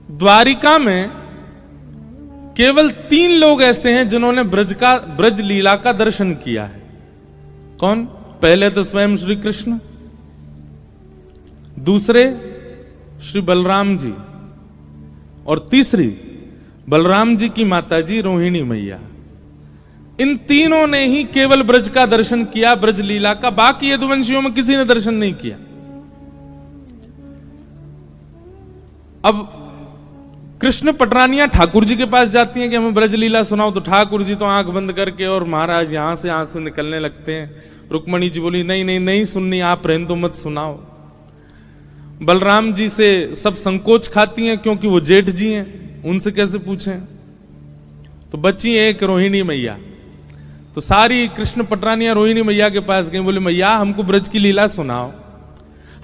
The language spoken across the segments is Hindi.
द्वारिका में केवल 3 लोग ऐसे हैं जिन्होंने ब्रज लीला का दर्शन किया है। कौन? पहले तो स्वयं श्री कृष्ण, दूसरे श्री बलराम जी, और तीसरी बलराम जी की माताजी रोहिणी मैया। इन तीनों ने ही केवल ब्रज का दर्शन किया, ब्रज लीला का। बाकी यदुवंशियों में किसी ने दर्शन नहीं किया। अब कृष्ण पटरानियां ठाकुर जी के पास जाती हैं कि हमें ब्रज लीला सुनाओ, तो ठाकुर जी तो आंख बंद करके और महाराज यहां से आंसू निकलने लगते हैं। रुक्मणी जी बोली नहीं नहीं नहीं सुननी, आप रहने दो, मत सुनाओ। बलराम जी से सब संकोच खाती हैं क्योंकि वो जेठ जी हैं, उनसे कैसे पूछें। तो बची एक रोहिणी मैया। तो सारी कृष्ण पटरानियां रोहिणी मैया के पास गई, बोले मैया हमको ब्रज की लीला सुनाओ,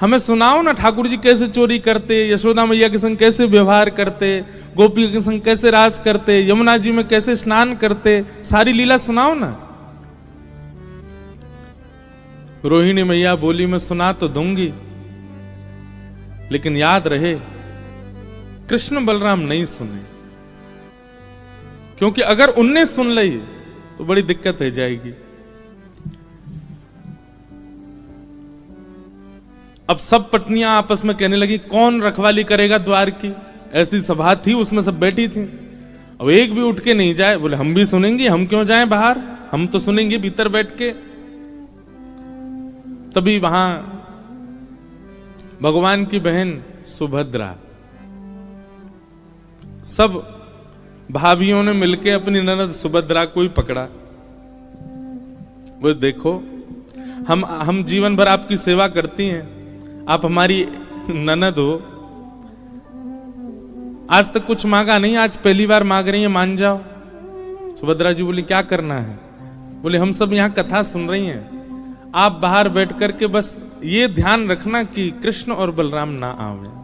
हमें सुनाओ ना, ठाकुर जी कैसे चोरी करते, यशोदा मैया के संग कैसे व्यवहार करते, गोपी के संग कैसे रास करते, यमुना जी में कैसे स्नान करते, सारी लीला सुनाओ ना। रोहिणी मैया बोली मैं सुना तो दूंगी, लेकिन याद रहे कृष्ण बलराम नहीं सुने, क्योंकि अगर उनने सुन ली तो बड़ी दिक्कत हो जाएगी। अब सब पत्नियां आपस में कहने लगी कौन रखवाली करेगा द्वार की। ऐसी सभा थी, उसमें सब बैठी थी। अब एक भी उठ के नहीं जाए। बोले हम भी सुनेंगे, हम क्यों जाएं बाहर, हम तो सुनेंगे भीतर बैठ के। तभी वहां भगवान की बहन सुभद्रा, सब भाभियों ने मिलके अपनी ननद सुभद्रा को ही पकड़ा। वो देखो हम जीवन भर आपकी सेवा करती हैं, आप हमारी ननद हो, आज तक कुछ मांगा नहीं, आज पहली बार मांग रही है, मान जाओ। सुभद्रा जी बोली क्या करना है। बोले हम सब यहां कथा सुन रही हैं, आप बाहर बैठ करके बस ये ध्यान रखना कि कृष्ण और बलराम ना आवे।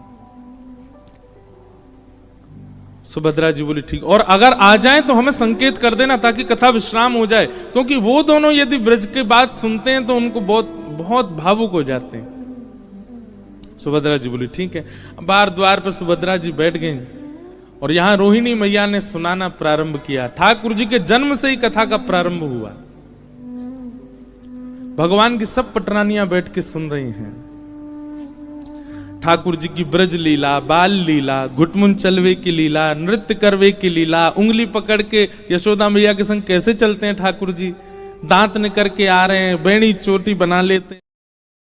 सुभद्रा जी बोली ठीक, और अगर आ जाएं तो हमें संकेत कर देना ताकि कथा विश्राम हो जाए, क्योंकि वो दोनों यदि ब्रज के बात सुनते हैं तो उनको बहुत बहुत भावुक हो जाते हैं। सुभद्रा जी बोली ठीक है। बाहर द्वार पर सुभद्रा जी बैठ गई और यहां रोहिणी मैया ने सुनाना प्रारंभ किया। ठाकुर जी के जन्म से ही कथा का प्रारंभ हुआ। भगवान की सब पटरानियां बैठ के सुन रही हैं ठाकुर जी की ब्रज लीला, बाल लीला, घुटमुन चलवे की लीला, नृत्य करवे की लीला, उंगली पकड़ के यशोदा मैया के संग कैसे चलते हैं ठाकुर जी, दांत निकर के आ रहे हैं, बेणी चोटी बना लेते हैं।